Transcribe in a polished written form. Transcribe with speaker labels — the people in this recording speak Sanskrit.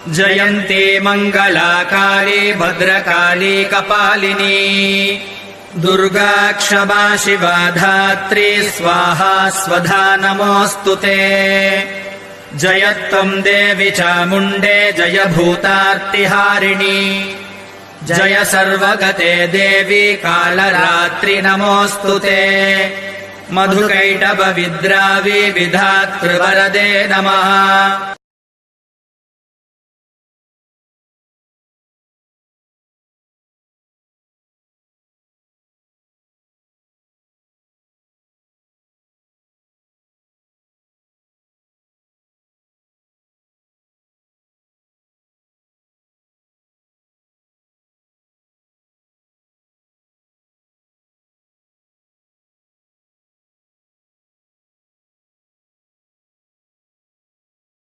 Speaker 1: जयन्ती मङ्गलाकाली भद्रकाली कपालिनी दुर्गा क्षमा शिवा धात्री स्वाहा स्वधा नमोऽस्तु ते। जय त्वम् देवि चामुण्डे जय भूतार्तिहारिणी जय सर्वगते देवी कालरात्रि नमोऽस्तु ते। मधुकैटभ विद्रावी विधातृवरदे नमः।